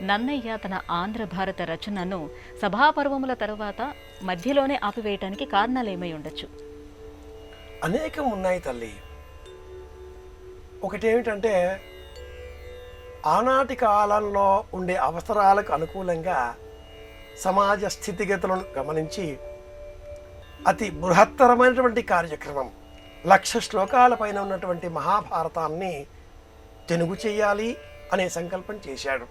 నన్నయ్య తన ఆంధ్ర భారత రచనను సభాపర్వముల తరువాత మధ్యలోనే ఆపివేయటానికి కారణాలేమై ఉండొచ్చు? అనేకం ఉన్నాయి తల్లి. ఒకటేమిటంటే, ఆనాటి కాలంలో ఉండే అవసరాలకు అనుకూలంగా సమాజ స్థితిగతులను గమనించి అతి బృహత్తరమైనటువంటి కార్యక్రమం 1,00,000 శ్లోకాల పైన ఉన్నటువంటి మహాభారతాన్ని తెలుగు చేయాలి అనే సంకల్పం చేశాడు.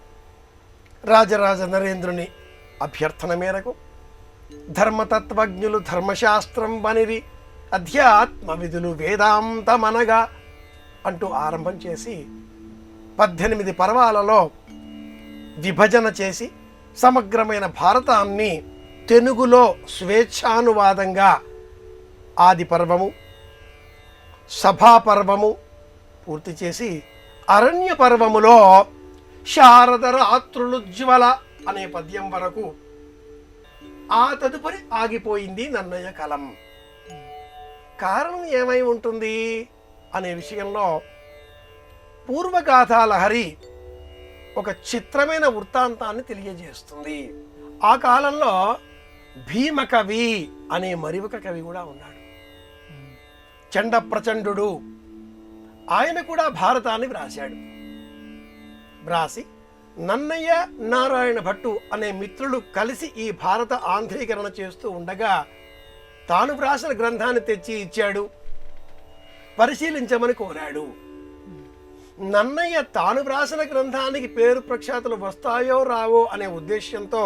రాజరాజ నరేంద్రుని అభ్యర్థన మేరకు ధర్మతత్వజ్ఞులు ధర్మశాస్త్రం బనిరి, అధ్యాత్మ విధులు వేదాంతమనగా అంటూ ఆరంభం చేసి 18 పర్వాలలో విభజన చేసి సమగ్రమైన భారతాన్ని తెలుగులో స్వేచ్ఛానువాదంగా ఆది పర్వము, సభాపర్వము పూర్తి చేసి అరణ్య పర్వములో శారద రాత్రులుజ్వల అనే పద్యం వరకు, ఆ తదుపరి ఆగిపోయింది నన్నయ్య కలం. కారణం ఏమై ఉంటుంది అనే విషయంలో పూర్వగాథాలహరి ఒక చిత్రమైన వృత్తాంతాన్ని తెలియజేస్తుంది. ఆ కాలంలో భీమకవి అనే మరి ఒక కవి కూడా ఉన్నాడు, చండ ప్రచండు. ఆయన కూడా భారతాన్ని వ్రాశాడు. వ్రాసి నన్నయ్య, నారాయణ భట్టు అనే మిత్రులు కలిసి ఈ భారత ఆంధ్రీకరణ చేస్తూ ఉండగా తాను వ్రాసిన గ్రంథాన్ని తెచ్చి ఇచ్చాడు, పరిశీలించమని కోరాడు. నన్నయ్య తాను వ్రాసిన గ్రంథానికి పేరు ప్రఖ్యాతులు వస్తాయో రావో అనే ఉద్దేశ్యంతో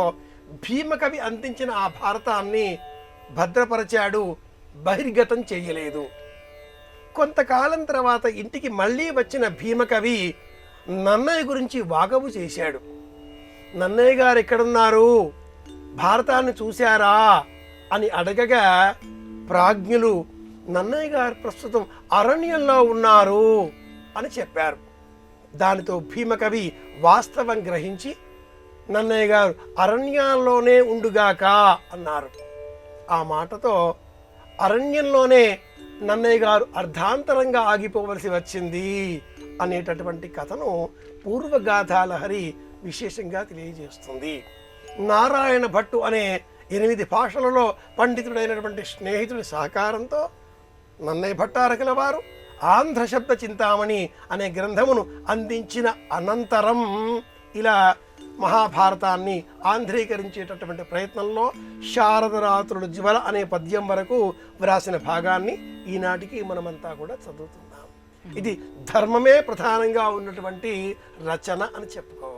భీమకవి అందించిన ఆ భారతాన్ని భద్రపరిచాడు, బహిర్గతం చేయలేదు. కొంతకాలం తర్వాత ఇంటికి మళ్ళీ వచ్చిన భీమకవి నన్నయ్య గురించి వాకబు చేశాడు. నన్నయ్య గారు ఎక్కడున్నారు, భారతాన్ని చూశారా అని అడగగా ప్రాజ్ఞులు నన్నయ్య గారు ప్రస్తుతం అరణ్యంలో ఉన్నారు అని చెప్పారు. దానితో భీమకవి వాస్తవం గ్రహించి నన్నయ్య గారు అరణ్యాల్లోనే ఉండుగాక అన్నారు. ఆ మాటతో అరణ్యంలోనే నన్నయ్య గారు అర్ధాంతరంగా ఆగిపోవలసి వచ్చింది అనేటటువంటి కథను పూర్వగాథాలహరి విశేషంగా తెలియజేస్తుంది. నారాయణ భట్టు అనే 8 భాషలలో పండితుడైనటువంటి స్నేహితుడి సహకారంతో నన్నయ్య భట్టారకుల వారు ఆంధ్ర శబ్ద చింతామణి అనే గ్రంథమును అందించిన అనంతరం ఇలా మహాభారతాన్ని ఆంధ్రీకరించేటటువంటి ప్రయత్నంలో శారదరాత్రులు జ్వల అనే పద్యం వరకు వ్రాసిన భాగాన్ని ఈనాటికి మనమంతా కూడా చదువుతున్నాం. ఇది ధర్మమే ప్రధానంగా ఉన్నటువంటి రచన అని చెప్పుకోవాలి.